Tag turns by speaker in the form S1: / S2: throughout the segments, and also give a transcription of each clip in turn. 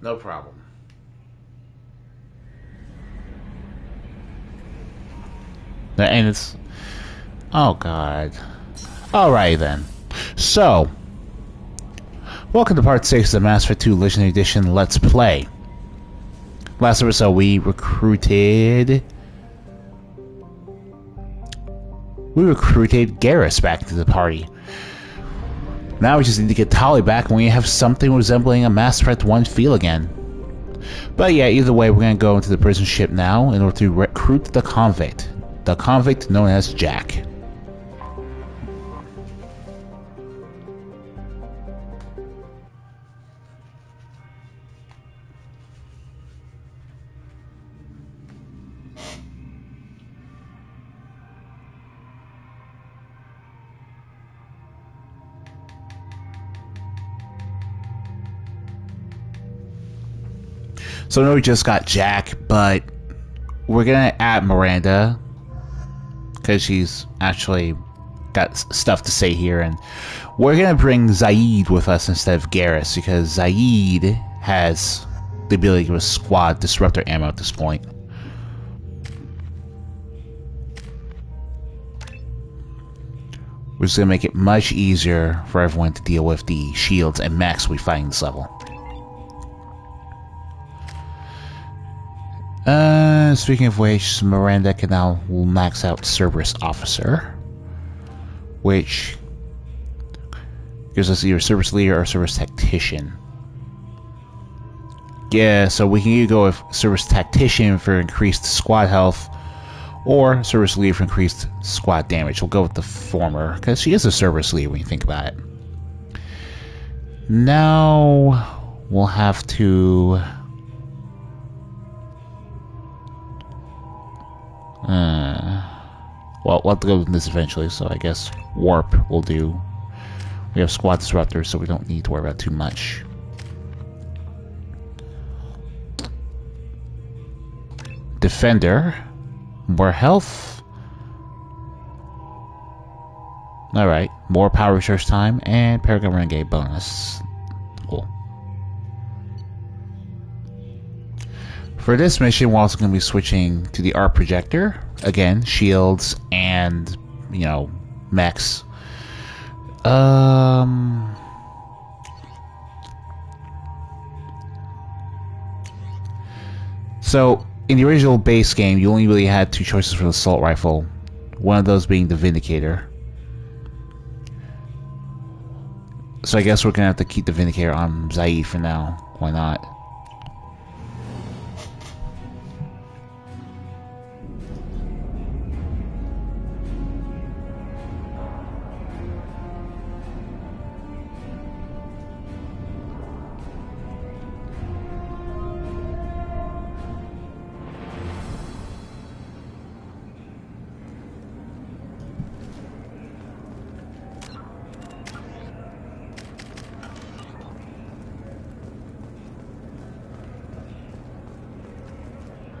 S1: No problem. And it's... Oh, God. Alright, then. So, welcome to part 6 of the Mass Effect 2 Legendary Edition Let's Play. Last episode, we recruited Garrus back to the party. Now we just need to get Tali back and we have something resembling a Mass Effect 1 feel again. But yeah, either way, we're going to go into the prison ship now in order to recruit the Convict. The Convict known as Jack. So I know we just got Jack, but we're gonna add Miranda because she's actually got stuff to say here, and we're gonna bring Zaid with us instead of Garrus because Zaid has the ability to give a squad disruptor ammo at this point. We're just gonna make it much easier for everyone to deal with the shields and mechs we fight in this level. Speaking of which, Miranda can now max out Cerberus Officer, which gives us either Cerberus Leader or Cerberus Tactician. Yeah, so we can either go with Cerberus Tactician for increased squad health, or Cerberus Leader for increased squad damage. We'll go with the former, because she is a Cerberus Leader when you think about it. Now, we'll have to... well, we'll have to go with this eventually, so I guess Warp will do. We have Squad Disruptors, so we don't need to worry about too much. Defender. More health. Alright, more power research time, and Paragon Renegade bonus. Cool. For this mission, we're also going to be switching to the art projector. Again, shields and, you know, mechs. So, in the original base game, you only really had two choices for the assault rifle. One of those being the Vindicator. So I guess we're going to have to keep the Vindicator on Zaid for now. Why not?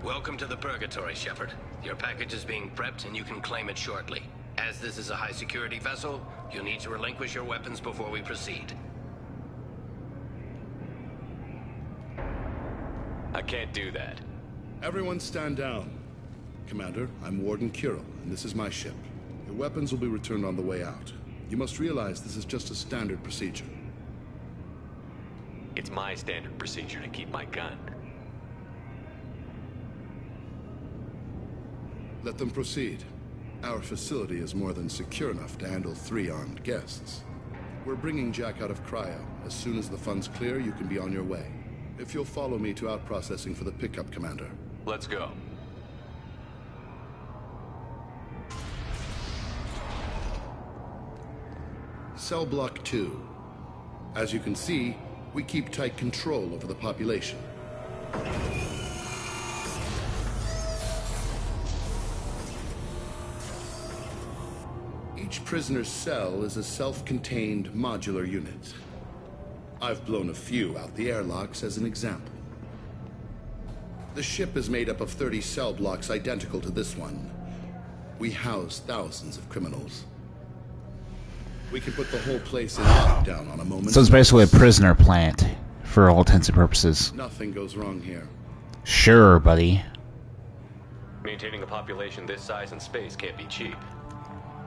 S2: Welcome to the Purgatory, Shepard. Your package is being prepped and you can claim it shortly. As this is a high-security vessel, you'll need to relinquish your weapons before we proceed.
S3: I can't do that.
S4: Everyone stand down. Commander, I'm Warden Kirill, and this is my ship. Your weapons will be returned on the way out. You must realize this is just a standard procedure.
S3: It's my standard procedure to keep my gun.
S4: Let them proceed. Our facility is more than secure enough to handle 3 armed guests. We're bringing Jack out of cryo. As soon as the funds clear, you can be on your way. If you'll follow me to out-processing for the pickup, Commander.
S3: Let's go.
S4: Cell Block 2. As you can see, we keep tight control over the population. Each prisoner's cell is a self-contained modular unit. I've blown a few out the airlocks as an example. The ship is made up of 30 cell blocks identical to this one. We house thousands of criminals. We can put the whole place in lockdown on a moment.
S1: So it's basically a prisoner plant for all intents and purposes.
S4: Nothing goes wrong here.
S1: Sure, buddy.
S3: Maintaining a population this size in space can't be cheap.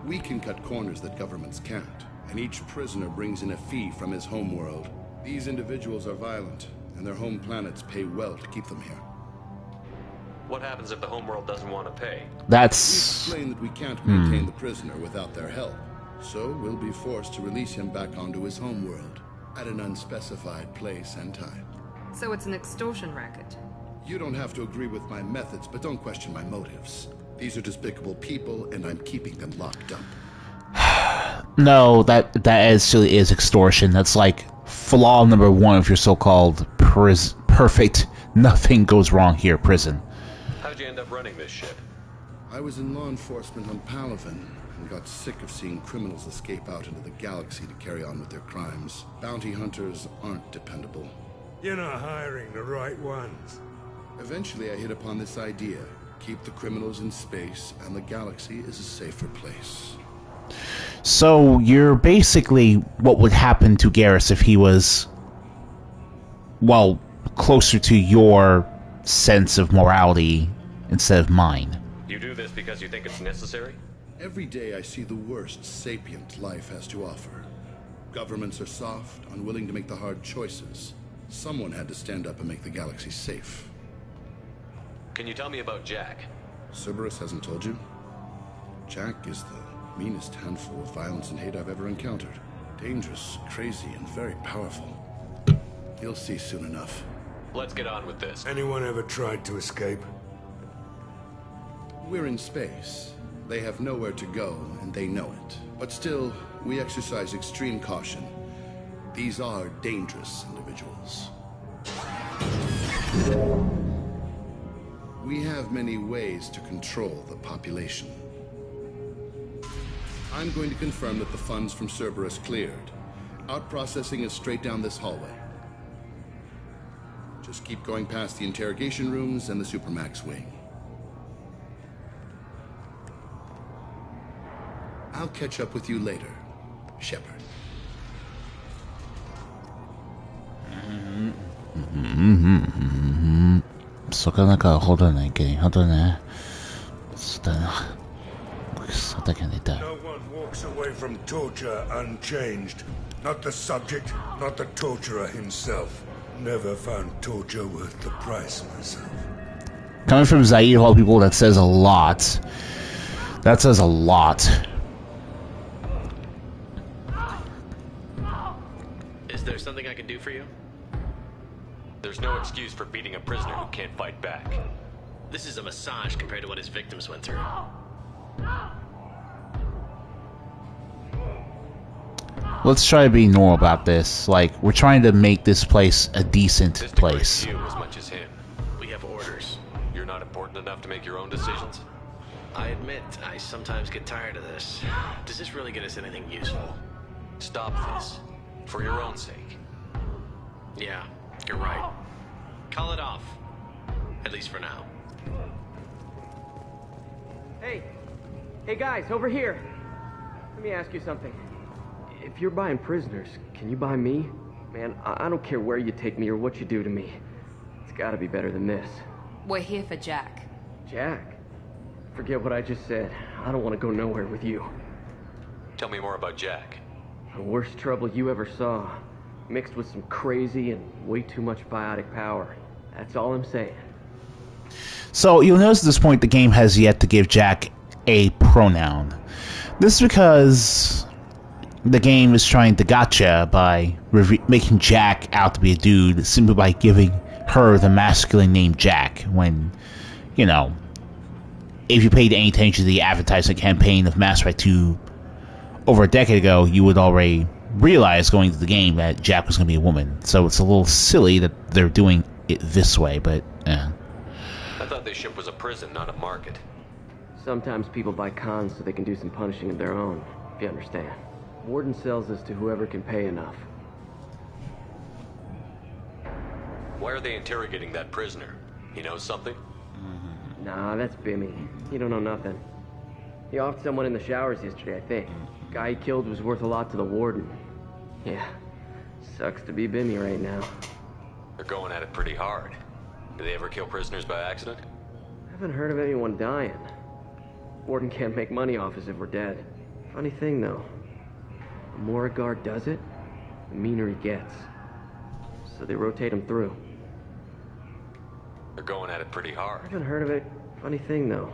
S4: We can cut corners that governments can't, and each prisoner brings in a fee from his homeworld. These individuals are violent, and their home planets pay well to keep them here.
S3: What happens if the homeworld doesn't want to pay?
S4: We
S1: That's...
S4: explain that we can't maintain the prisoner without their help, so we'll be forced to release him back onto his homeworld at an unspecified place and time.
S5: So it's an extortion racket.
S4: You don't have to agree with my methods, but don't question my motives. These are despicable people, and I'm keeping them locked up.
S1: No, that actually is extortion. That's like flaw number one of your so-called perfect, nothing goes wrong here prison.
S3: How'd you end up running this ship?
S4: I was in law enforcement on Palaven and got sick of seeing criminals escape out into the galaxy to carry on with their crimes. Bounty hunters aren't dependable.
S6: You're not hiring the right ones.
S4: Eventually, I hit upon this idea. Keep the criminals in space, and the galaxy is a safer place.
S1: So you're basically what would happen to Garrus if he was, well, closer to your sense of morality instead of mine.
S3: You do this because you think it's necessary?
S4: Every day I see the worst sapient life has to offer. Governments are soft, unwilling to make the hard choices. Someone had to stand up and make the galaxy safe.
S3: Can you tell me about Jack?
S4: Cerberus hasn't told you? Jack is the meanest handful of violence and hate I've ever encountered. Dangerous, crazy, and very powerful. You'll see soon enough.
S3: Let's get on with this.
S6: Anyone ever tried to escape?
S4: We're in space. They have nowhere to go, and they know it. But still, we exercise extreme caution. These are dangerous individuals. We have many ways to control the population. I'm going to confirm that the funds from Cerberus cleared. Out-processing is straight down this hallway. Just keep going past the interrogation rooms and the Supermax wing. I'll catch up with you later, Shepard.
S6: No one walks away from torture unchanged. Not the subject, not the torturer himself. Never found torture worth the price myself.
S1: Coming from Zaid of all people, that says a lot. That says a lot.
S2: Is there something I can do for you?
S3: There's no excuse for beating a prisoner who can't fight back.
S2: This is a massage compared to what his victims went through.
S1: Let's try to be normal about this. Like, we're trying to make this place a decent
S3: This
S1: place.
S3: degrades you as much as him.
S2: We have orders.
S3: You're not important enough to make your own decisions?
S2: I admit, I sometimes get tired of this. Does this really get us anything useful?
S3: Stop this. For your own sake.
S2: Yeah, you're right. Call it off. At least for now.
S7: Hey guys, over here. Let me ask you something. If you're buying prisoners, can you buy me? Man, I don't care where you take me or what you do to me. It's gotta be better than this.
S5: We're here for Jack.
S7: Jack? Forget what I just said. I don't want to go nowhere with you.
S3: Tell me more about Jack.
S7: The worst trouble you ever saw. Mixed with some crazy and way too much biotic power. That's all I'm saying.
S1: So you'll notice at this point the game has yet to give Jack a pronoun. This is because the game is trying to gotcha by making Jack out to be a dude simply by giving her the masculine name Jack when, you know, if you paid any attention to the advertising campaign of Mass Effect 2 over a decade ago, you would already realize going to the game that Jack was going to be a woman. So it's a little silly that they're doing it this way, but yeah.
S3: I thought this ship was a prison, not a market.
S7: Sometimes people buy cons so they can do some punishing of their own, if you understand. Warden sells this to whoever can pay enough.
S3: Why are they interrogating that prisoner? He knows something?
S7: Nah, that's Bimmy. He don't know nothing. He offed someone in the showers yesterday, I think. Guy he killed was worth a lot to the warden. Yeah, sucks to be Bimmy right now.
S3: They're going at it pretty hard. Do they ever kill prisoners by accident?
S7: I haven't heard of anyone dying. Warden can't make money off us if we're dead. Funny thing, though. The more a guard does it, the meaner he gets. So they rotate him through.
S3: They're going at it pretty
S7: I
S3: hard.
S7: haven't heard of it. Funny thing, though.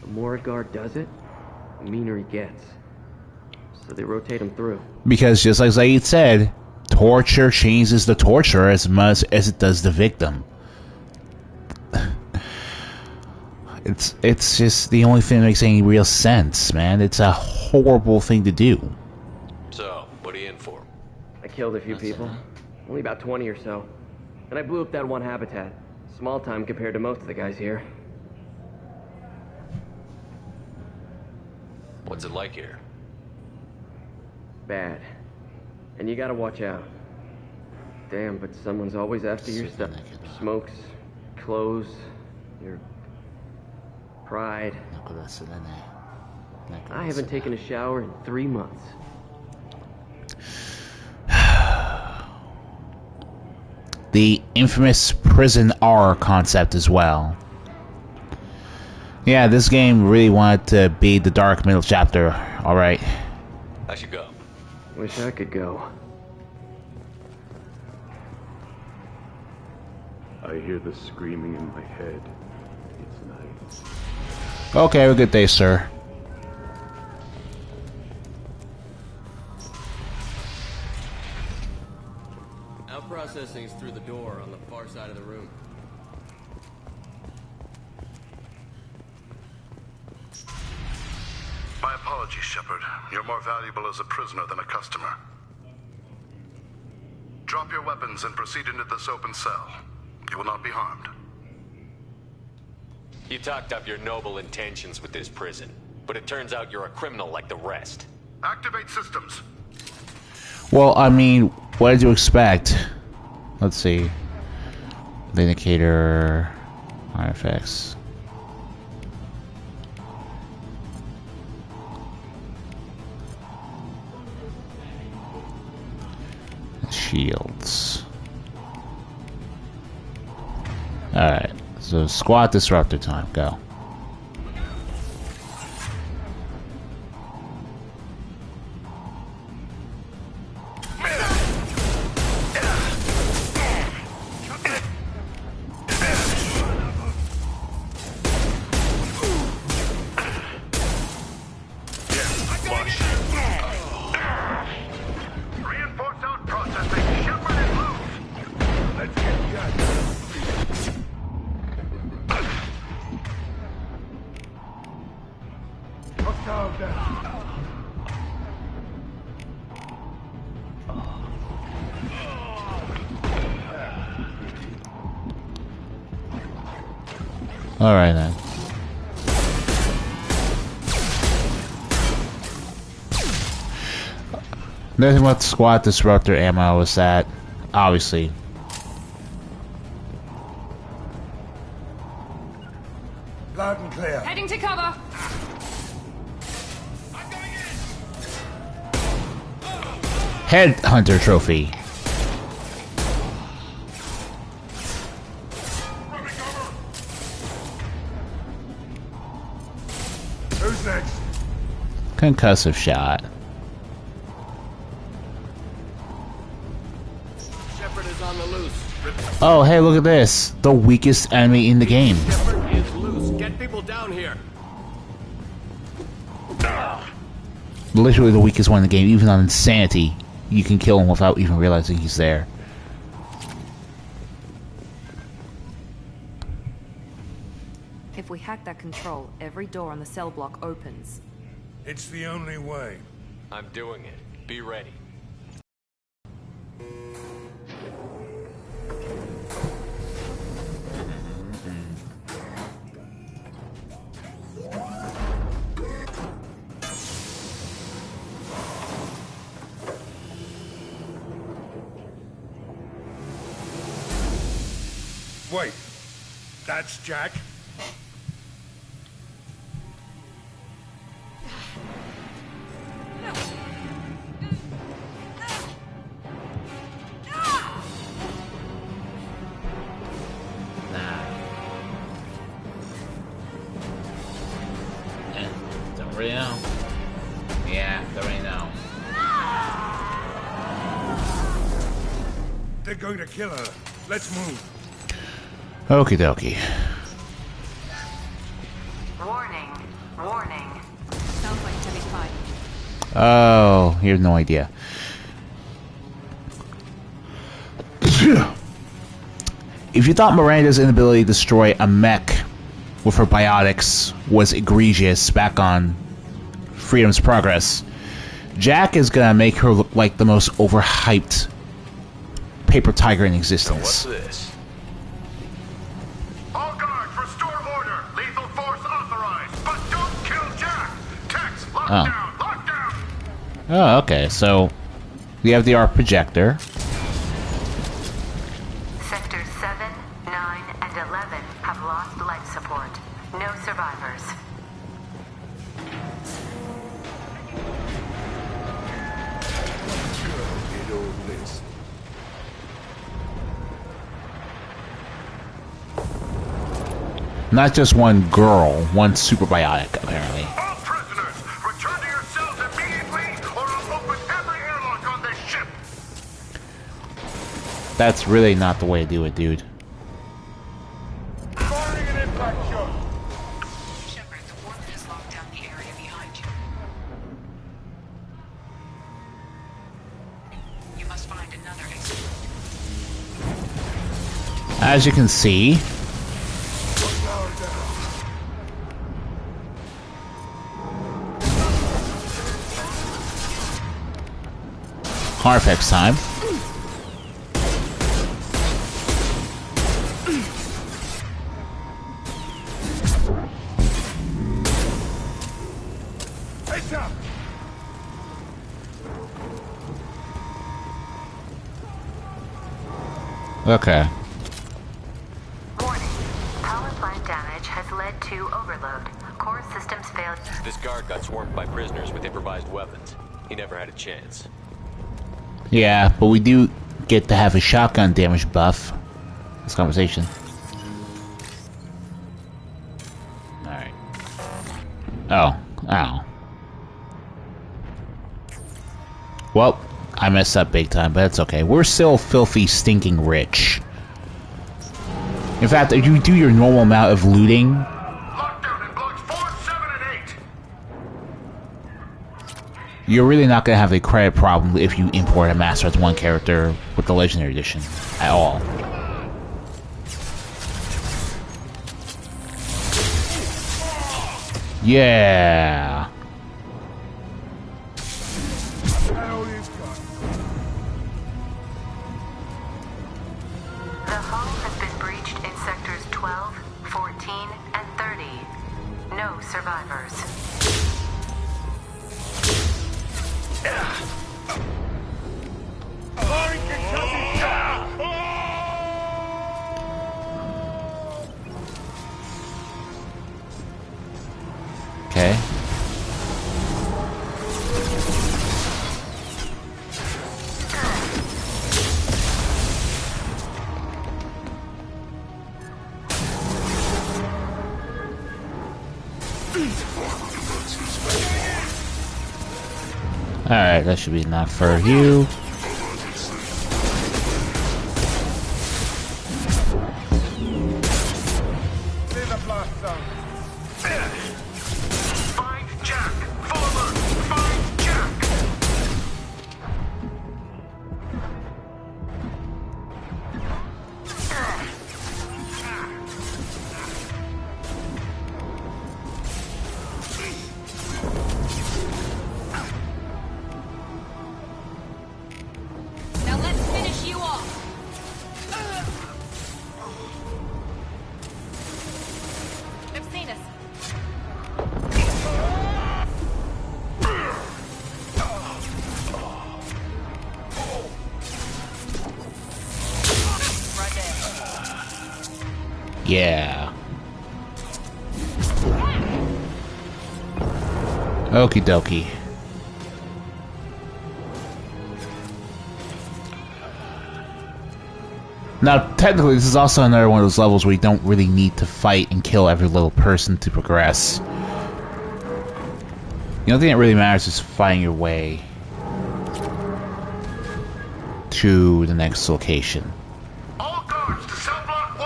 S7: The more a guard does it, the meaner he gets. So they rotate him through.
S1: Because just like Zaid said, torture changes the torturer as much as it does the victim. It's just the only thing that makes any real sense, man. It's a horrible thing to do.
S3: So, what are you in for?
S7: I killed a few people. Only about 20 or so. And I blew up that one habitat. Small time compared to most of the guys here.
S3: What's it like here?
S7: Bad. And you gotta watch out. Damn, but someone's always after your stuff. Smokes, clothes, your pride. I haven't taken a shower in 3 months.
S1: The infamous prison R concept as well. Yeah, this game really wanted to be the dark middle chapter, alright.
S3: I should go.
S7: Wish I could go.
S8: I hear the screaming in my head. It's night.
S1: Okay, have a good day, sir.
S7: Our processing's through the door on the far side of the room.
S4: My apologies, Shepard. You're more valuable as a prisoner than a customer. Drop your weapons and proceed into this open cell. You will not be harmed.
S3: You talked up your noble intentions with this prison, but it turns out you're a criminal like the rest.
S4: Activate systems.
S1: Well, I mean, what did you expect? Let's see. Vindicator. Artifacts. Shields. Alright, so squad disruptor time, go.
S4: Reinforce out processing. Shepard and move. Let's get going. Hostile down.
S1: Alright then. Nothing about squad disruptor ammo is that, obviously.
S6: Loud and clear.
S5: Heading to cover.
S1: Headhunter trophy.
S6: Who's next?
S1: Concussive shot.
S2: Shepard is on the loose.
S1: Oh, hey, look at this. The weakest enemy in the game.
S2: Shepard is loose. Get people down here.
S1: Literally the weakest one in the game. Even on insanity, you can kill him without even realizing he's there.
S5: If we hack that control, every door on the cell block opens.
S6: It's the only way.
S3: I'm doing it. Be ready.
S6: Wait. That's Jack?
S1: already know. Yeah, they already know.
S6: They're going to kill her. Let's move.
S1: Okie dokie.
S9: Warning. Warning.
S5: Sounds like heavy fight.
S1: Oh, you have no idea. If you thought Miranda's inability to destroy a mech with her biotics was egregious back on Freedom's Progress, Jack is gonna make her look like the most overhyped paper tiger in existence.
S3: What's this?
S6: All guards, restore order. Lethal force authorized, but don't kill Jack. Tex, lockdown, lockdown.
S1: Oh, okay, so we have the arc projector.
S9: Sectors 7, 9, and 11 have lost life support. No survivors.
S6: It all this.
S1: Not just one girl, one super biotic, apparently.
S6: All prisoners, return to your cells immediately, or I'll open every airlock on this ship.
S1: That's really not the way to do it, dude.
S6: Firing an impact shot.
S9: Shepard, the warden has locked down the area behind you. You must find another exit.
S1: As you can see, Harfex time.
S6: Heads up.
S1: Okay.
S9: Warning. Power plant damage has led to overload. Core systems failed.
S3: This guard got swarmed by prisoners with improvised weapons. He never had a chance.
S1: Yeah, but we do get to have a shotgun damage buff. This conversation. Alright. Oh. Ow. Well, I messed up big time, but it's okay. We're still filthy, stinking rich. In fact, if you do your normal amount of looting,
S6: Lockdown in blocks 4, 7, and 8.
S1: you're really not going to have a credit problem if you import a Master as one character with the Legendary Edition at all. Yeah.
S6: Hell, he's got.
S9: The hull has been breached in sectors 12, 14, and 30. No survivors.
S6: Firing concussive shot.
S1: Okay. Alright, that should be enough for you.
S6: Clear the blast zone. Find Jack. Full alert. Find Jack.
S5: Now let's finish you off. They've seen us. Right there.
S1: Yeah. Okie dokie. Now, technically, this is also another one of those levels where you don't really need to fight and kill every little person to progress. The only thing that really matters is finding your way to the next location.
S6: All guards to cell block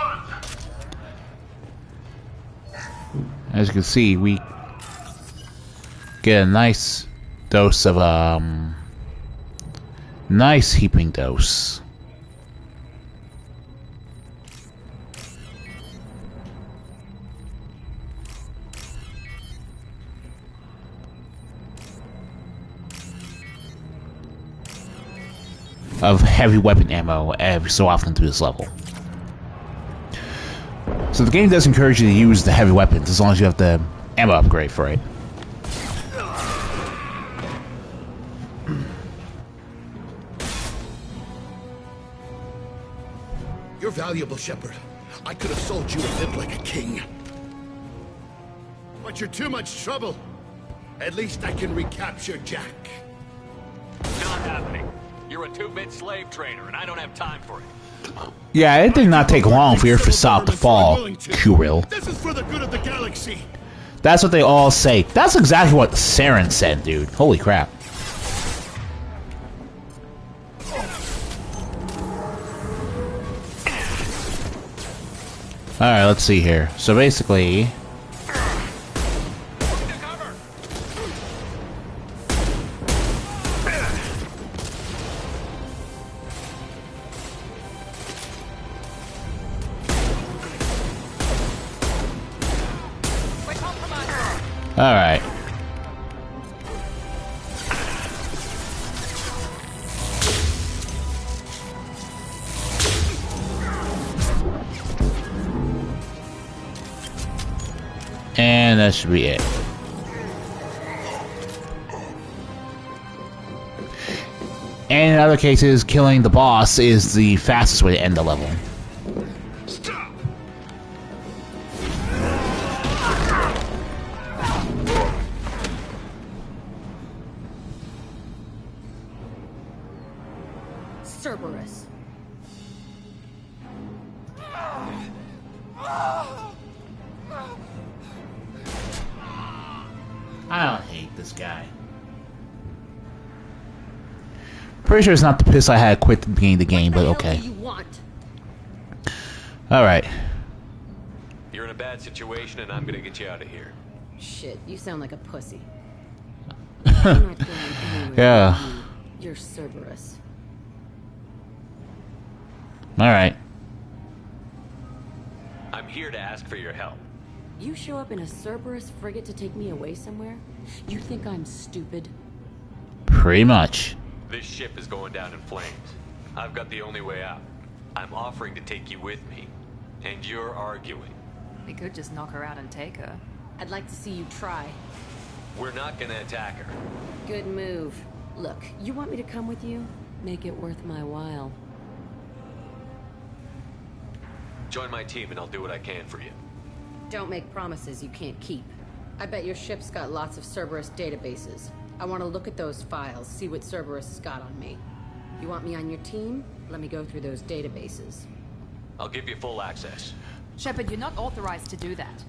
S6: 1.
S1: As you can see, we get a nice dose of nice heaping dose. Of heavy weapon ammo every so often through this level. So the game does encourage you to use the heavy weapons as long as you have the ammo upgrade for it.
S4: You're valuable, Shepard. I could have sold you a bit like a king. But you're too much trouble. At least I can recapture Jack.
S3: Not happening. You're a 2-bit slave trader, and I don't have time for it.
S1: Yeah, it did not take long for your facade to fall, Kuril.
S4: This is for the good of the galaxy.
S1: That's what they all say. That's exactly what Saren said, dude. Holy crap. Alright, let's see here. So basically... Alright. And that should be it. And in other cases, killing the boss is the fastest way to end the level.
S6: Stop!
S5: Cerberus.
S1: I don't hate this guy. Pretty sure it's not the piss I had quit at the beginning of the game, but okay.
S5: What do you want?
S1: Alright.
S3: You're in a bad situation, and I'm gonna get you out of here.
S5: Shit, you sound like a pussy. You're not going anywhere.
S1: Yeah.
S5: You're Cerberus.
S1: Alright.
S3: I'm here to ask for your help.
S5: You show up in a Cerberus frigate to take me away somewhere? You think I'm stupid?
S1: Pretty much.
S3: This ship is going down in flames. I've got the only way out. I'm offering to take you with me, and you're arguing.
S5: We could just knock her out and take her. I'd like to see you try.
S3: We're not gonna attack her.
S5: Good move. Look, you want me to come with you? Make it worth my while.
S3: Join my team, and I'll do what I can for you.
S5: Don't make promises you can't keep. I bet your ship's got lots of Cerberus databases. I want to look at those files, see what Cerberus has got on me. You want me on your team? Let me go through those databases.
S3: I'll give you full access.
S5: Shepard, you're not authorized to do that.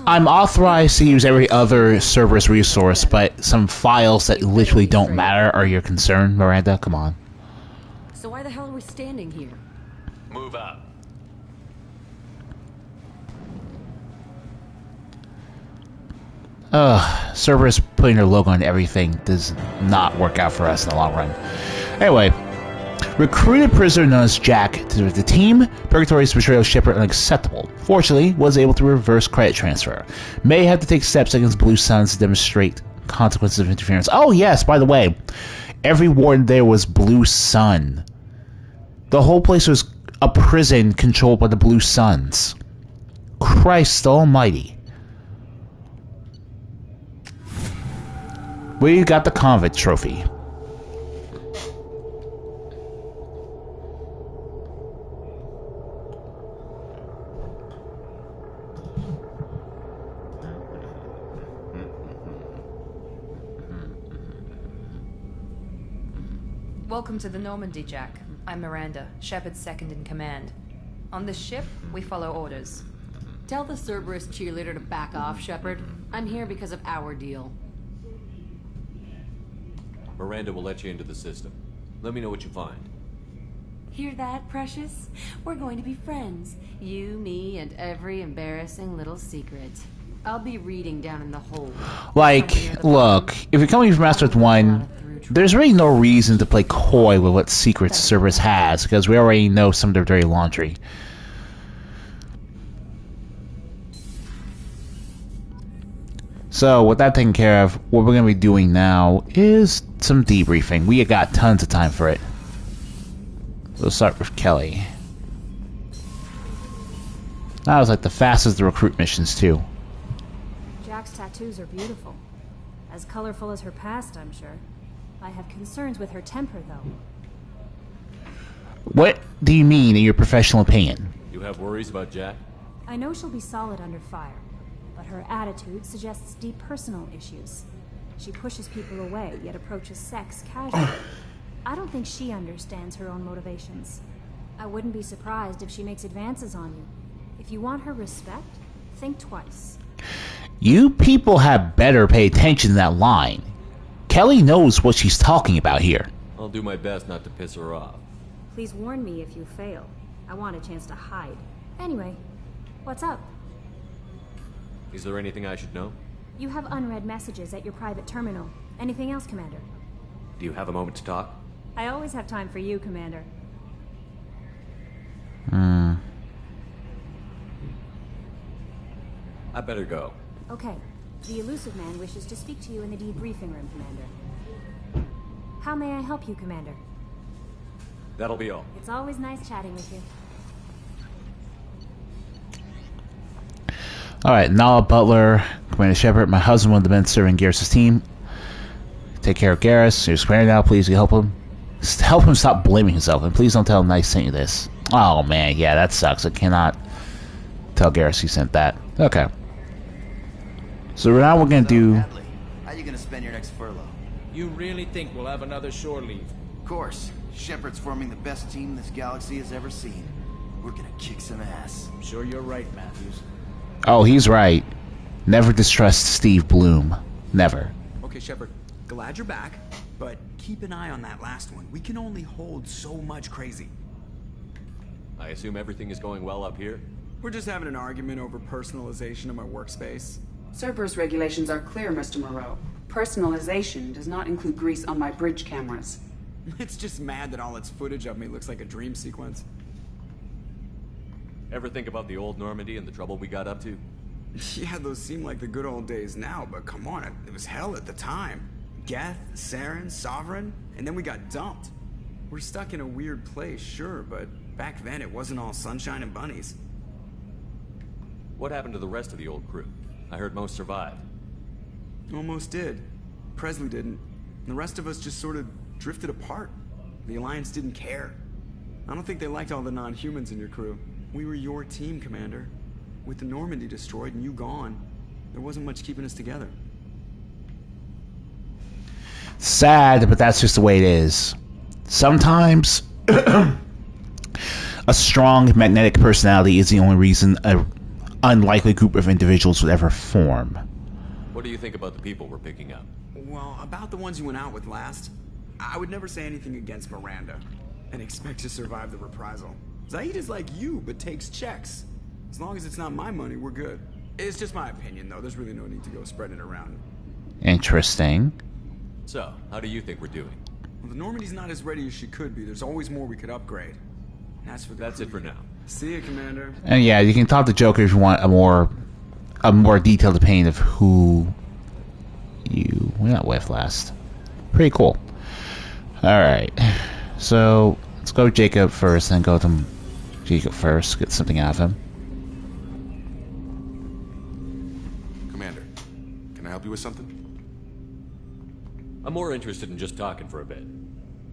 S1: I'm authorized to use every other Cerberus resource, but some files that literally don't matter are your concern, Miranda. Come on.
S5: So why the hell are we standing here?
S3: Move out.
S1: Cerberus putting their logo on everything does not work out for us in the long run. Anyway, recruited prisoner known as Jack to the team. Purgatory's betrayal of Shepard unacceptable. Fortunately, was able to reverse credit transfer. May have to take steps against Blue Suns to demonstrate consequences of interference. Oh yes, by the way, every warden there was Blue Sun. The whole place was a prison controlled by the Blue Suns. Christ almighty. We got the Convict trophy.
S5: Welcome to the Normandy, Jack. I'm Miranda, Shepard's second in command. On this ship, we follow orders. Tell the Cerberus cheerleader to back off, Shepard. I'm here because of our deal.
S3: Miranda will let you into the system. Let me know what you find.
S10: Hear that, Precious? We're going to be friends.
S5: You, me, and every embarrassing little secret. I'll be reading down in the hole.
S1: Like, look, if you're coming from Mass Effect 1, there's really no reason to play coy with what secrets Cerberus has, because we already know some of their dirty laundry. So, with that taken care of, what we're going to be doing now is some debriefing. We got tons of time for it. We'll start with Kelly. That was like the fastest to recruit missions, too.
S11: Jack's tattoos are beautiful. As colorful as her past, I'm sure. I have concerns with her temper, though.
S1: What do you mean, in your professional opinion?
S3: You have worries about Jack?
S11: I know she'll be solid under fire, but her attitude suggests deep personal issues. She pushes people away, yet approaches sex casually. I don't think she understands her own motivations. I wouldn't be surprised if she makes advances on you. If you want her respect, think twice.
S1: You people had better pay attention to that line. Kelly knows what she's talking about here.
S3: I'll do my best not to piss her off.
S11: Please warn me if you fail. I want a chance to hide. Anyway, what's up?
S3: Is there anything I should know?
S11: You have unread messages at your private terminal. Anything else, Commander?
S3: Do you have a moment to talk?
S11: I always have time for you, Commander.
S3: I better go.
S11: Okay. The elusive man wishes to speak to you in the debriefing room, Commander. How may I help you, Commander?
S3: That'll be all.
S11: It's always nice chatting with you.
S1: Alright, Nala Butler, Commander Shepard, my husband, one of the men serving Garrus' team. Take care of Garrus. Here's Commander now, please help him. Help him stop blaming himself, and please don't tell him I sent you this. Oh man, yeah, that sucks. I cannot tell Garrus he sent that. Okay. So now we're gonna do...
S12: How you gonna spend your next furlough?
S13: You really think we'll have another shore leave?
S12: Of course. Shepard's forming the best team this galaxy has ever seen. We're gonna kick some ass.
S13: I'm sure you're right, Matthews.
S1: Oh, he's right. Never distrust Steve Bloom. Never.
S14: Okay, Shepard, glad you're back, but keep an eye on that last one. We can only hold so much crazy.
S3: I assume everything is going well up here?
S14: We're just having an argument over personalization of my workspace.
S15: Cerberus regulations are clear, Mr. Moreau. Personalization does not include grease on my bridge cameras.
S14: It's just mad that all its footage of me looks like a dream sequence.
S3: Ever think about the old Normandy and the trouble we got up to?
S14: Yeah, those seem like the good old days now, but come on, it was hell at the time. Geth, Saren, Sovereign, and then we got dumped. We're stuck in a weird place, sure, but back then it wasn't all sunshine and bunnies.
S3: What happened to the rest of the old crew? I heard most survived.
S14: Almost did. Presley didn't. The rest of us just sort of drifted apart. The Alliance didn't care. I don't think they liked all the non-humans in your crew. We were your team, Commander. With the Normandy destroyed and you gone, there wasn't much keeping us together.
S1: Sad, but that's just the way it is. Sometimes a strong magnetic personality is the only reason an unlikely group of individuals would ever form.
S3: What do you think about the people we're picking up?
S14: Well, about the ones you went out with last, I would never say anything against Miranda and expect to survive the reprisal. Zaid is like you, but takes checks. As long as it's not my money, we're good. It's just my opinion, though. There's really no need to go spreading it around.
S1: Interesting.
S3: So, how do you think we're doing?
S14: Well, the Normandy's not as ready as she could be. There's always more we could upgrade.
S3: That's it for now.
S14: See you, Commander.
S1: And yeah, you can talk to Joker if you want a more detailed opinion of who you went with last. Pretty cool. Alright. So, let's go to Jacob first, then go to Jacob first, get something out of him.
S16: Commander, can I help you with something?
S3: I'm more interested in just talking for a bit.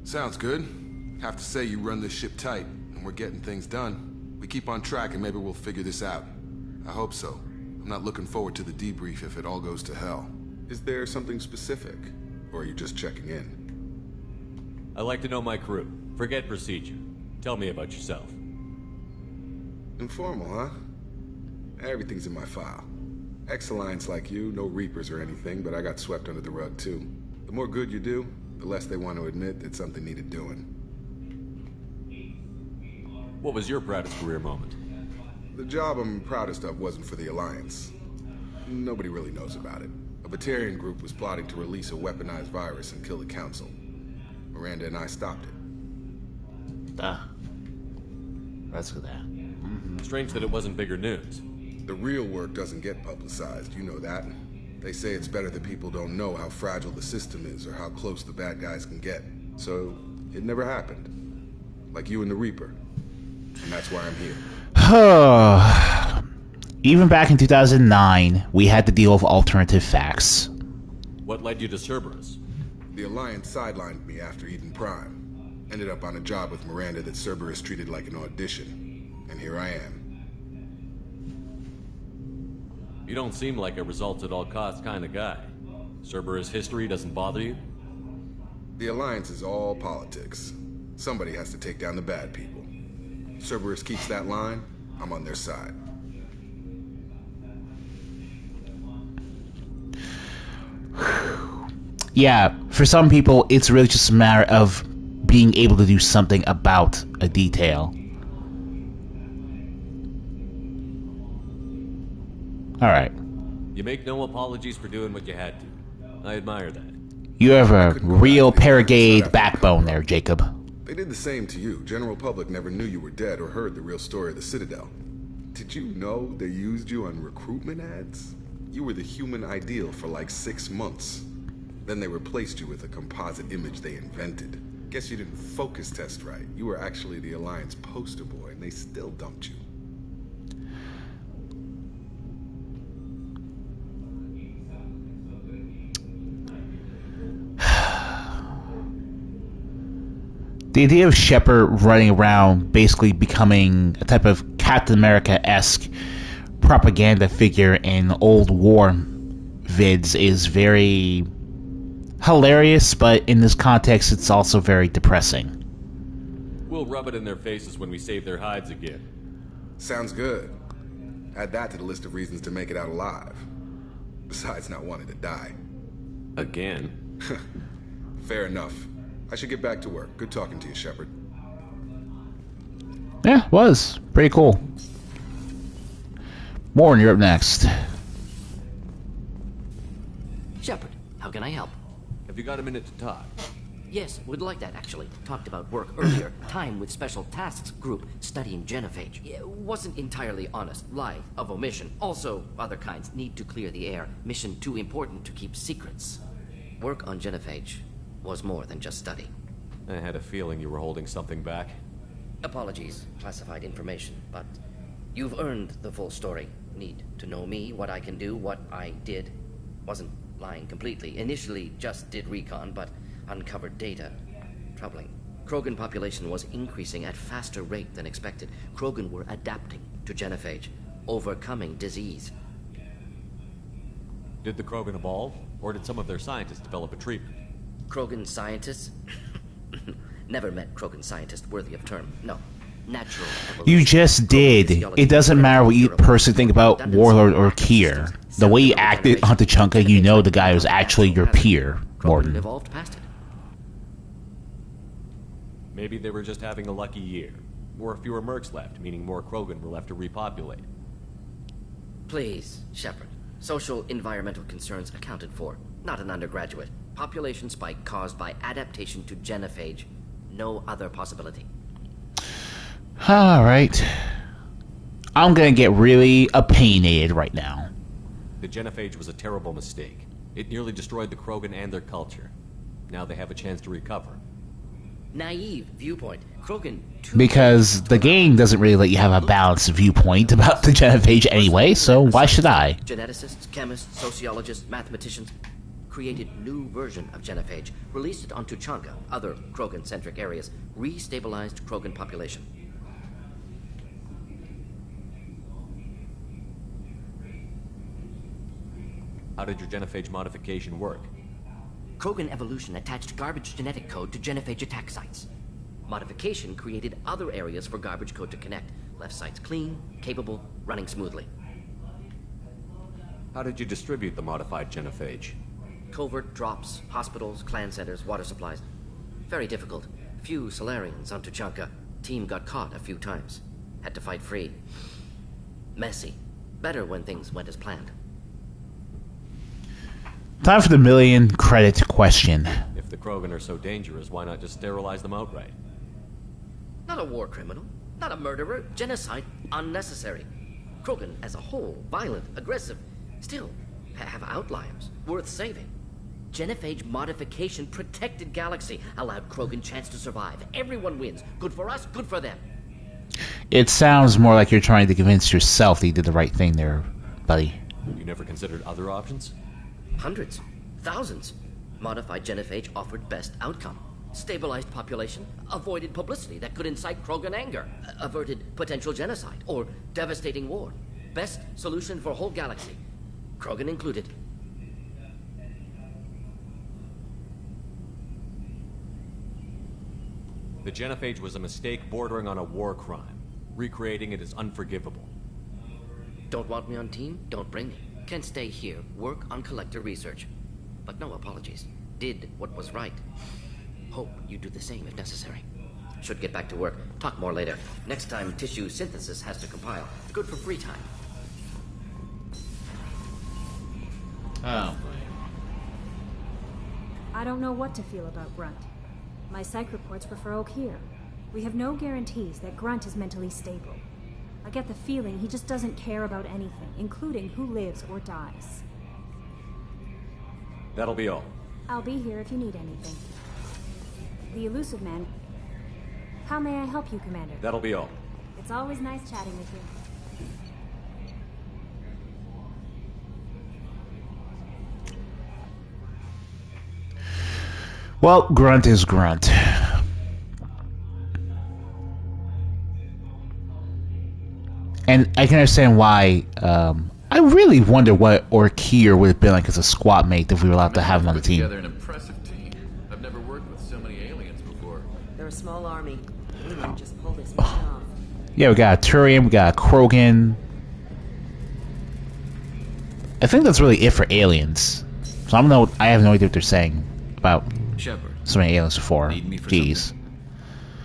S16: Sounds good. Have to say you run this ship tight, and we're getting things done. We keep on track and maybe we'll figure this out. I hope so. I'm not looking forward to the debrief if it all goes to hell. Is there something specific? Or are you just checking in?
S3: I like to know my crew. Forget procedure. Tell me about yourself.
S16: Informal, huh? Everything's in my file. Ex-Alliance like you, no Reapers or anything, but I got swept under the rug too. The more good you do, the less they want to admit that something needed doing.
S3: What was your proudest career moment?
S16: The job I'm proudest of wasn't for the Alliance. Nobody really knows about it. A Batarian group was plotting to release a weaponized virus and kill the Council. Miranda and I stopped it.
S1: That's good.
S3: Strange that it wasn't bigger news.
S16: The real work doesn't get publicized, you know that. They say it's better that people don't know how fragile the system is or how close the bad guys can get. So, it never happened. Like you and the Reaper. And that's why I'm here.
S1: Even back in 2009, we had to deal with alternative facts.
S3: What led you to Cerberus?
S16: The Alliance sidelined me after Eden Prime. Ended up on a job with Miranda that Cerberus treated like an audition. And here I am.
S3: You don't seem like a results at all costs kind of guy. Cerberus history doesn't bother you?
S16: The Alliance is all politics. Somebody has to take down the bad people. Cerberus keeps that line, I'm on their side.
S1: Yeah, for some people, it's really just a matter of being able to do something about a detail. Alright.
S3: You make no apologies for doing what you had to. I admire that.
S1: You have a real Paragade backbone there, Jacob.
S16: They did the same to you. General public never knew you were dead or heard the real story of the Citadel. Did you know they used you on recruitment ads? You were the human ideal for like 6 months. Then they replaced you with a composite image they invented. Guess you didn't focus test right. You were actually the Alliance poster boy, and they still dumped you.
S1: The idea of Shepard running around basically becoming a type of Captain America-esque propaganda figure in old war vids is very hilarious, but in this context it's also very depressing.
S3: We'll rub it in their faces when we save their hides again.
S16: Sounds good. Add that to the list of reasons to make it out alive. Besides not wanting to die.
S3: Again?
S16: Fair enough. I should get back to work. Good talking to you, Shepard.
S1: Yeah, it was. Pretty cool. Warren, you're up next.
S17: Shepard, how can I help?
S3: Have you got a minute to talk?
S17: Yes, would like that, actually. Talked about work earlier. Time with Special Tasks Group, studying genophage. Yeah, wasn't entirely honest. Lie of omission. Also, other kinds. Need to clear the air. Mission too important to keep secrets. Work on genophage was more than just study.
S3: I had a feeling you were holding something back.
S17: Apologies, classified information, but you've earned the full story. Need to know me, what I can do, what I did. Wasn't lying completely. Initially just did recon, but uncovered data. Troubling. Krogan population was increasing at faster rate than expected. Krogan were adapting to genophage, overcoming disease.
S3: Did the Krogan evolve, or did some of their scientists develop a treatment?
S17: Krogan scientists? Never met Krogan scientist worthy of term. No. Natural evolution.
S1: You just did. It doesn't matter what you personally think about Warlord or Kier. The way you acted on Tachanka, you know the guy was actually your peer, Morton.
S17: Evolved past it.
S3: Maybe they were just having a lucky year. Or fewer mercs left, meaning more Krogan were left to repopulate.
S17: Please, Shepard. Social environmental concerns accounted for. Not an undergraduate. Population spike caused by adaptation to genophage. No other possibility.
S1: Alright. I'm gonna get really opinionated right now.
S3: The genophage was a terrible mistake. It nearly destroyed the Krogan and their culture. Now they have a chance to recover.
S17: Naive viewpoint. Krogan.
S1: Because the game doesn't really let you have a balanced viewpoint about the genophage anyway, so why should I?
S17: Geneticists, chemists, sociologists, mathematicians created new version of genophage, released it on Tuchanka, other Krogan-centric areas, restabilized Krogan population.
S3: How did your genophage modification work?
S17: Krogan evolution attached garbage genetic code to genophage attack sites. Modification created other areas for garbage code to connect. Left sites clean, capable, running smoothly.
S3: How did you distribute the modified genophage?
S17: Covert drops, hospitals, clan centers, water supplies. Very difficult. Few Solarians on Tuchanka. Team got caught a few times. Had to fight free. Messy. Better when things went as planned.
S1: Time for the million credit question.
S3: If the Krogan are so dangerous, why not just sterilize them outright?
S17: Not a war criminal. Not a murderer. Genocide. Unnecessary. Krogan as a whole. Violent. Aggressive. Still have outliers. Worth saving. Genophage modification protected galaxy. Allowed Krogan chance to survive. Everyone wins. Good for us, good for them.
S1: It sounds more like you're trying to convince yourself that you did the right thing there, buddy.
S3: You never considered other options?
S17: Hundreds. Thousands. Modified genophage offered best outcome. Stabilized population. Avoided publicity that could incite Krogan anger. Averted potential genocide. Or devastating war. Best solution for whole galaxy. Krogan included.
S3: The genophage was a mistake bordering on a war crime. Recreating it is unforgivable.
S17: Don't want me on team? Don't bring me. Can stay here, work on collector research. But no apologies. Did what was right. Hope you do the same if necessary. Should get back to work. Talk more later. Next time, tissue synthesis has to compile. Good for free time.
S1: Oh.
S11: I don't know what to feel about Grunt. My psych reports refer Oak here. We have no guarantees that Grunt is mentally stable. I get the feeling he just doesn't care about anything, including who lives or dies.
S3: That'll be all.
S11: I'll be here if you need anything. The Elusive Man. How may I help you, Commander?
S3: That'll be all.
S11: It's always nice chatting with you.
S1: Well, Grunt is Grunt. And I can understand why. I really wonder what Orkier would have been like as a squad mate if we were allowed to have him on the team.
S18: Together an impressive team. I've never worked with so many aliens before.
S19: They're a small army. We might just pull this mission off.
S1: Yeah, we got a Turian, we got a Krogan. I think that's really it for aliens. So I have no idea what they're saying about
S18: Shepard,
S1: so many aliens before.
S18: need me for
S1: Jeez.
S18: something?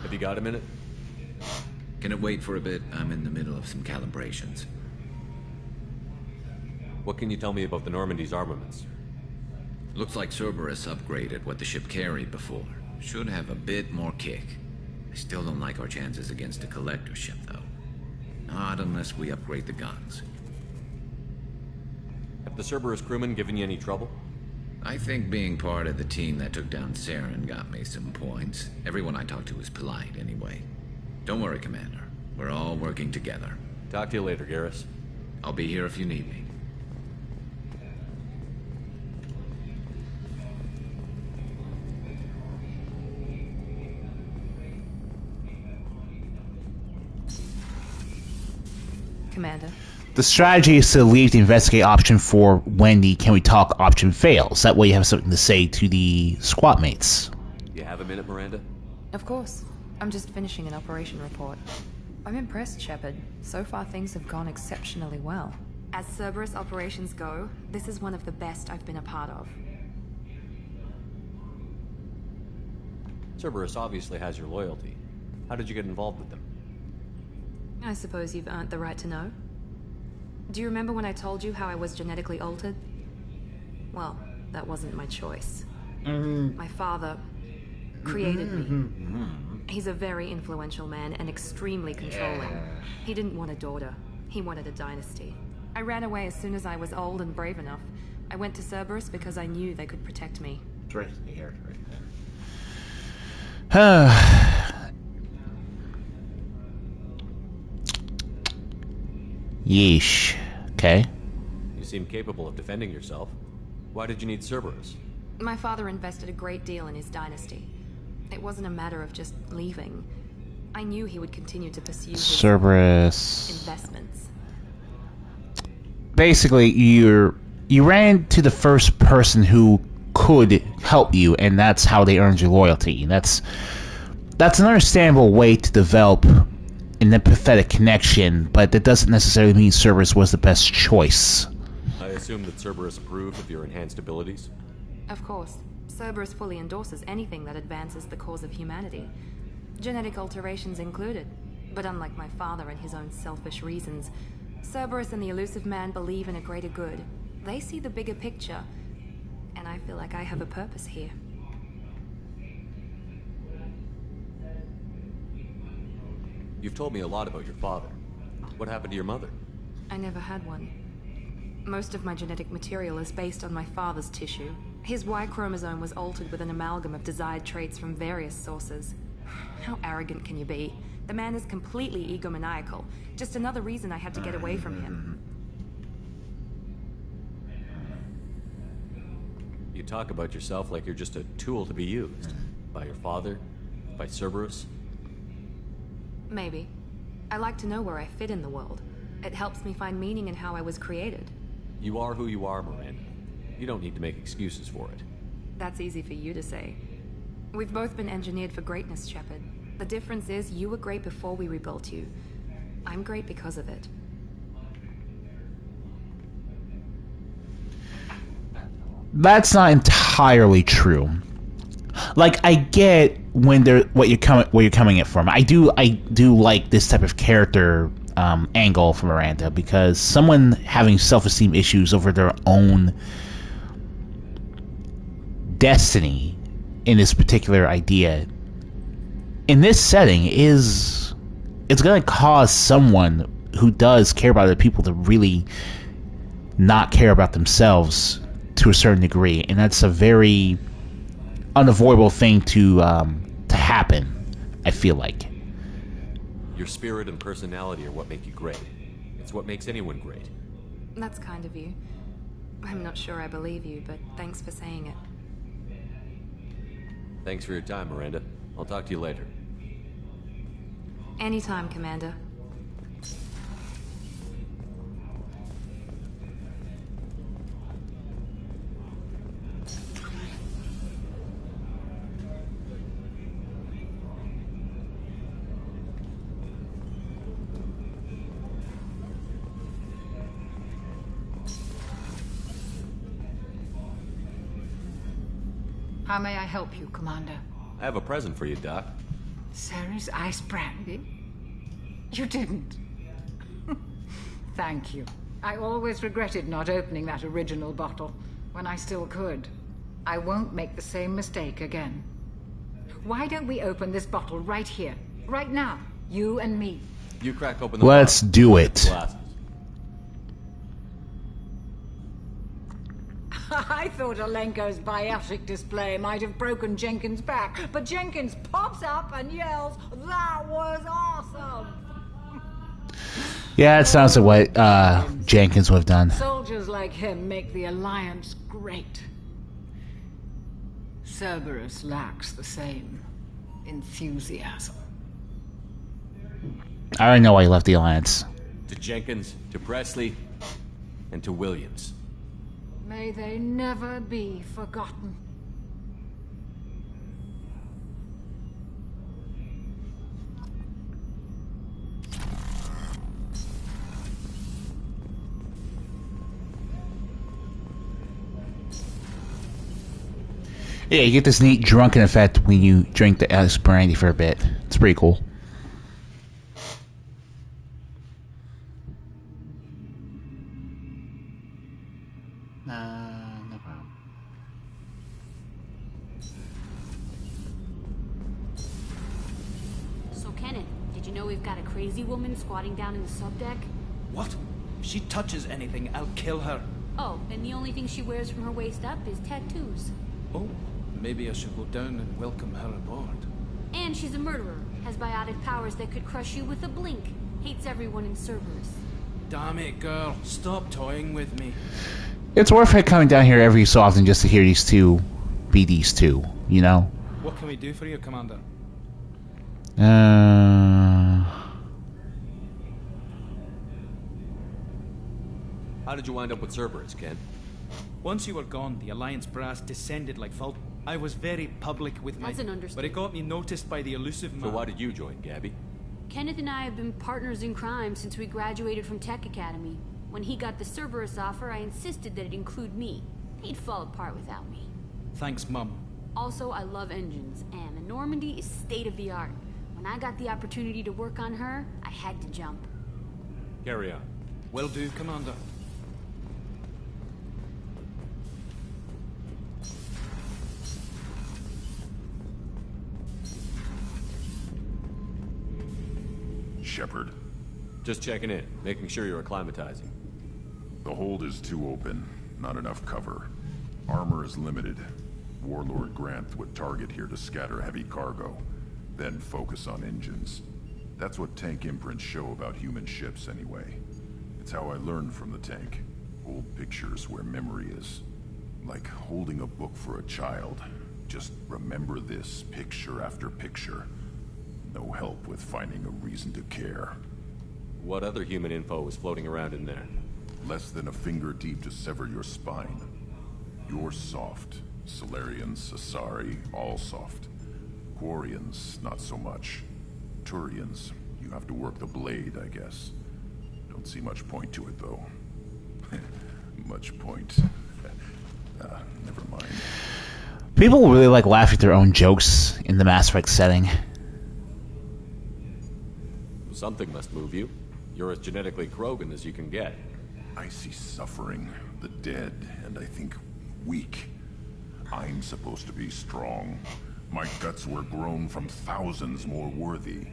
S3: Have you got a minute?
S18: Can it wait for a bit? I'm in the middle of some calibrations.
S3: What can you tell me about the Normandy's armaments?
S18: Looks like Cerberus upgraded what the ship carried before. Should have a bit more kick. I still don't like our chances against a collector ship, though. Not unless we upgrade the guns.
S3: Have the Cerberus crewmen given you any trouble?
S18: I think being part of the team that took down Saren got me some points. Everyone I talked to was polite, anyway. Don't worry, Commander. We're all working together.
S3: Talk to you later, Garrus.
S18: I'll be here if you need me.
S19: Commander.
S1: The strategy is to leave the investigate option for when the can we talk option fails. That way you have something to say to the squad mates.
S3: You have a minute, Miranda?
S20: Of course. I'm just finishing an operation report. I'm impressed, Shepard. So far things have gone exceptionally well. As Cerberus operations go, this is one of the best I've been a part of.
S3: Cerberus obviously has your loyalty. How did you get involved with them?
S20: I suppose you've earned the right to know. Do you remember when I told you how I was genetically altered? Well, that wasn't my choice. My father created me. He's a very influential man and extremely controlling. He didn't want a daughter. He wanted a dynasty. I ran away as soon as I was old and brave enough. I went to Cerberus because I knew they could protect me.
S1: It's right here, right there. Yeesh. Okay.
S3: You seem capable of defending yourself. Why did you need Cerberus?
S20: My father invested a great deal in his dynasty. It wasn't a matter of just leaving. I knew he would continue to pursue his
S1: Cerberus
S20: investments.
S1: Basically, you ran into the first person who could help you, and that's how they earned your loyalty. And that's an understandable way to develop an empathetic connection, but that doesn't necessarily mean Cerberus was the best choice.
S3: I assume that Cerberus approved of your enhanced abilities?
S20: Of course, Cerberus fully endorses anything that advances the cause of humanity. Genetic alterations included. But unlike my father and his own selfish reasons, Cerberus and the Elusive Man believe in a greater good. They see the bigger picture, and I feel like I have a purpose here.
S3: You've told me a lot about your father. What happened to your mother?
S20: I never had one. Most of my genetic material is based on my father's tissue. His Y chromosome was altered with an amalgam of desired traits from various sources. How arrogant can you be? The man is completely egomaniacal. Just another reason I had to get away from him.
S3: You talk about yourself like you're just a tool to be used. By your father? By Cerberus?
S20: Maybe. I like to know where I fit in the world. It helps me find meaning in how I was created.
S3: You are who you are, Miranda. You don't need to make excuses for it.
S20: That's easy for you to say. We've both been engineered for greatness, Shepard. The difference is you were great before we rebuilt you. I'm great because of it.
S1: That's not entirely true. Like, I get when what you're coming at from. I do like this type of character angle for Miranda, because someone having self-esteem issues over their own destiny in this particular idea in this setting it's going to cause someone who does care about other people to really not care about themselves to a certain degree, and that's a very unavoidable thing to happen, I feel like.
S3: Your spirit and personality are what make you great. It's what makes anyone great.
S20: That's kind of you. I'm not sure I believe you, but thanks for saying it.
S3: Thanks for your time, Miranda. I'll talk to you later.
S20: Anytime, Commander.
S21: How may I help you, Commander?
S3: I have a present for you, Doc.
S21: Sarah's ice brandy? You didn't. Thank you. I always regretted not opening that original bottle when I still could. I won't make the same mistake again. Why don't we open this bottle right here, right now, you and me?
S3: You crack open the
S1: Let's do it.
S3: glasses.
S21: I thought Alenko's biotic display might have broken Jenkins' back, but Jenkins pops up and yells, "That was awesome!"
S1: Yeah, it sounds like what Jenkins would have done.
S21: Soldiers like him make the Alliance great. Cerberus lacks the same enthusiasm.
S1: I already know why he left the Alliance.
S3: To Jenkins, to Presley, and to Williams.
S21: May they never be forgotten.
S1: Yeah, you get this neat drunken effect when you drink the ice brandy for a bit. It's pretty cool. No problem.
S22: So, Kenneth, did you know we've got a crazy woman squatting down in the subdeck?
S13: What? If she touches anything, I'll kill her.
S22: Oh, and the only thing she wears from her waist up is tattoos.
S13: Oh, maybe I should go down and welcome her aboard.
S22: And she's a murderer, has biotic powers that could crush you with a blink, hates everyone in Cerberus.
S13: Damn it, girl. Stop toying with me.
S1: It's worth it coming down here every so often just to hear these two be these two, you know?
S13: What can we do for you, Commander?
S3: How did you wind up with Cerberus, Ken?
S13: Once you were gone, the Alliance brass descended like fog. I was very public with
S22: That's an
S13: but
S22: understatement.
S13: it got me noticed by the Elusive Man.
S3: So why did you join, Gabby?
S22: Kenneth and I have been partners in crime since we graduated from Tech Academy. When he got the Cerberus offer, I insisted that it include me. He'd fall apart without me.
S13: Thanks, Mum.
S22: Also, I love engines, and the Normandy is state-of-the-art. When I got the opportunity to work on her, I had to jump.
S3: Carry on.
S13: Will do, Commander.
S7: Shepard.
S3: Just checking in, making sure you're acclimatizing.
S7: The hold is too open. Not enough cover. Armor is limited. Warlord Grant would target here to scatter heavy cargo, then focus on engines. That's what tank imprints show about human ships anyway. It's how I learned from the tank. Old pictures where memory is. Like holding a book for a child. Just remember this, picture after picture. No help with finding a reason to care.
S3: What other human info was floating around in there?
S7: Less than a finger deep to sever your spine. You're soft. Solarians, Asari, all soft. Quarians, not so much. Turians, you have to work the blade, I guess. Don't see much point to it, though. Much point. Never mind.
S1: People really like laughing at their own jokes in the Mass Effect setting.
S3: Something must move you. You're as genetically Krogan as you can get.
S7: I see suffering, the dead, and I think weak. I'm supposed to be strong. My guts were grown from thousands more worthy.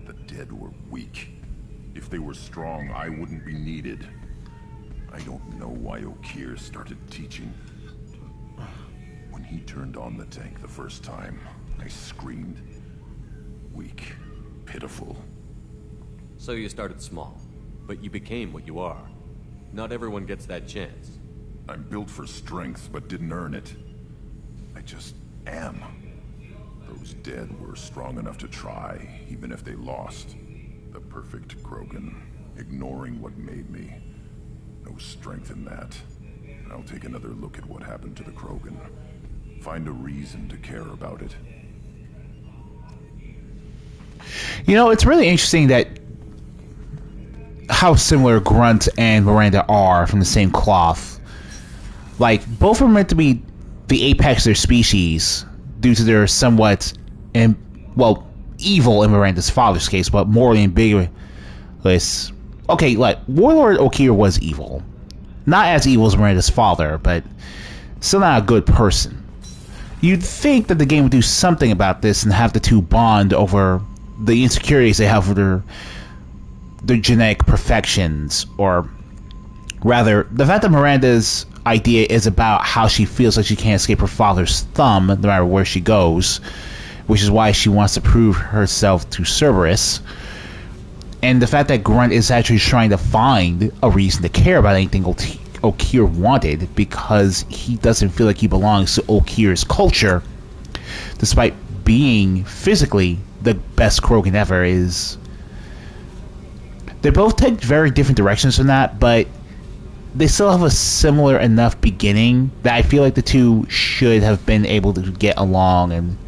S7: The dead were weak. If they were strong, I wouldn't be needed. I don't know why Okeer started teaching. When he turned on the tank the first time, I screamed. Weak. Pitiful.
S3: So you started small, but you became what you are. Not everyone gets that chance.
S7: I'm built for strength, but didn't earn it. I just am. Those dead were strong enough to try, even if they lost. The perfect Krogan, ignoring what made me. No strength in that. I'll take another look at what happened to the Krogan. Find a reason to care about it.
S1: You know, it's really interesting that how similar Grunt and Miranda are from the same cloth. Like, both are meant to be the apex of their species due to their somewhat, evil in Miranda's father's case, but morally ambiguous. Okay, like, Warlord Okeer was evil. Not as evil as Miranda's father, but still not a good person. You'd think that the game would do something about this and have the two bond over the insecurities they have for their genetic perfections, or rather, the fact that Miranda's idea is about how she feels like she can't escape her father's thumb no matter where she goes, which is why she wants to prove herself to Cerberus, and the fact that Grunt is actually trying to find a reason to care about anything Okeer wanted because he doesn't feel like he belongs to Okeer's culture, despite being physically the best Krogan ever. Is they both take very different directions from that, but they still have a similar enough beginning that I feel like the two should have been able to get along and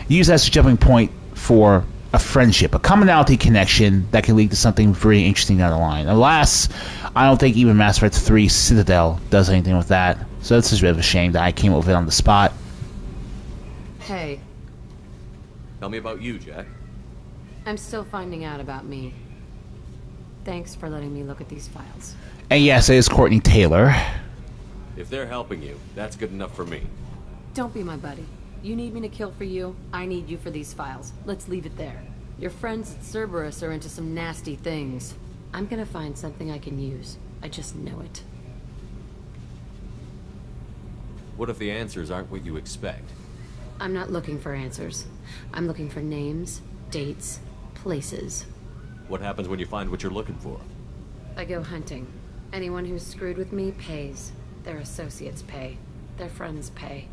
S1: use that as a jumping point for a friendship, a commonality connection that can lead to something very interesting down the line. Alas, I don't think even Mass Effect 3 Citadel does anything with that, so it's just a bit of a shame that I came up with it on the spot.
S5: Hey,
S3: Tell me about you, Jack.
S5: I'm still finding out about me. Thanks for letting me look at these files.
S1: And yes, it is Courtney Taylor.
S3: If they're helping you, that's good enough for me.
S5: Don't be my buddy. You need me to kill for you, I need you for these files. Let's leave it there. Your friends at Cerberus are into some nasty things. I'm gonna find something I can use. I just know it.
S3: What if the answers aren't what you expect?
S5: I'm not looking for answers. I'm looking for names, dates, places.
S3: What happens when you find what you're looking for?
S5: I go hunting. Anyone who's screwed with me pays. Their associates pay. Their friends pay.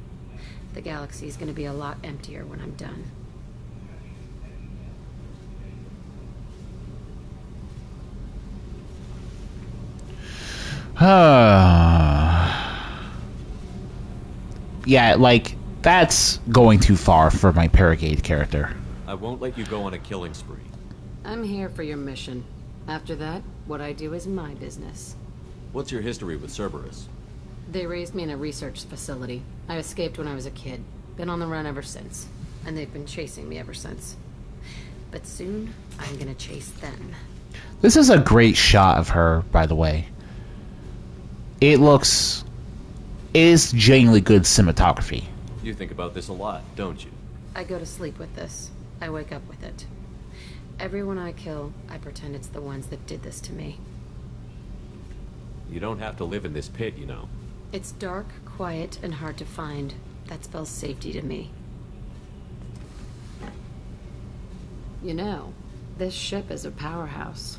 S5: The galaxy's gonna be a lot emptier when I'm done.
S1: Yeah, like, that's going too far for my Paragate character.
S3: I won't let you go on a killing spree.
S5: I'm here for your mission. After that, what I do is my business.
S3: What's your history with Cerberus?
S5: They raised me in a research facility. I escaped when I was a kid. Been on the run ever since. And they've been chasing me ever since. But soon, I'm gonna chase them.
S1: This is a great shot of her, by the way. It is genuinely good cinematography.
S3: You think about this a lot, don't you?
S5: I go to sleep with this. I wake up with it. Everyone I kill, I pretend it's the ones that did this to me.
S3: You don't have to live in this pit, you know.
S5: It's dark, quiet, and hard to find. That spells safety to me. You know, this ship is a powerhouse.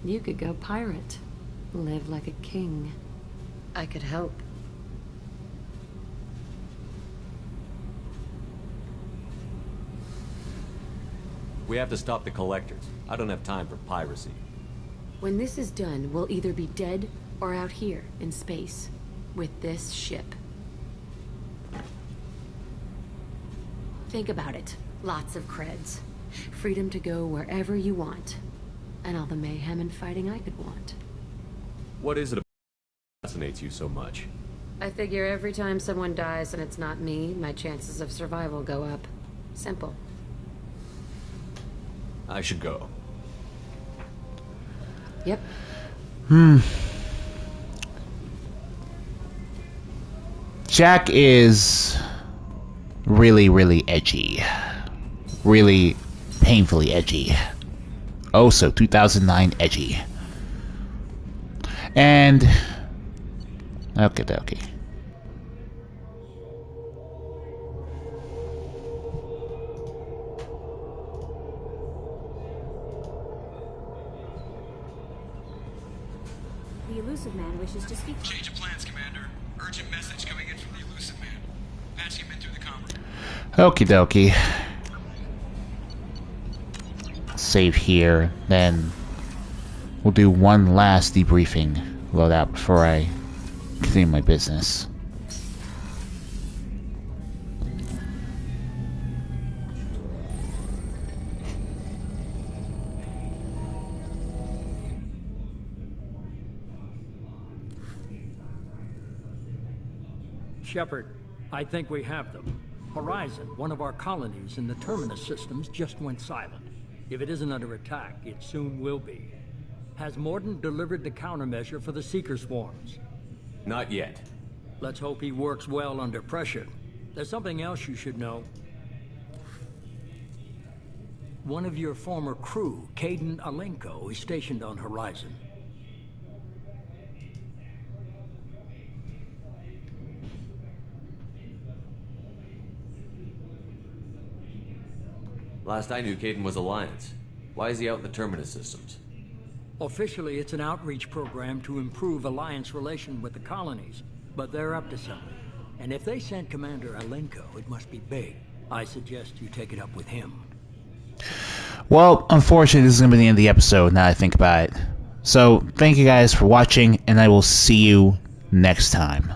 S5: You could go pirate. Live like a king. I could help.
S3: We have to stop the collectors. I don't have time for piracy.
S5: When this is done, we'll either be dead or out here in space with this ship. Think about it. Lots of creds. Freedom to go wherever you want. And all the mayhem and fighting I could want.
S3: What is it about that fascinates you so much?
S5: I figure every time someone dies and it's not me, my chances of survival go up. Simple.
S3: I should go.
S5: Yep.
S1: Jack is really, really edgy. Really painfully edgy. Oh, so 2009 edgy. And... okay.
S11: The elusive man wishes to speak.
S14: Change of plans, Commander. Urgent message coming in from the elusive man. Patching him in through the comm.
S1: Okie dokie. Save here, then we'll do one last debriefing loadout before I continue my business.
S2: Shepard, I think we have them. Horizon, one of our colonies in the Terminus systems, just went silent. If it isn't under attack, it soon will be. Has Mordin delivered the countermeasure for the Seeker swarms?
S3: Not yet.
S2: Let's hope he works well under pressure. There's something else you should know. One of your former crew, Caden Alenko, is stationed on Horizon.
S3: Last I knew, Caden was Alliance. Why is he out in the Terminus systems?
S2: Officially, it's an outreach program to improve Alliance relation with the colonies, but they're up to something. And if they sent Commander Alenko, it must be big. I suggest you take it up with him.
S1: Well, unfortunately, this is going to be the end of the episode, now that I think about it. So, thank you guys for watching, and I will see you next time.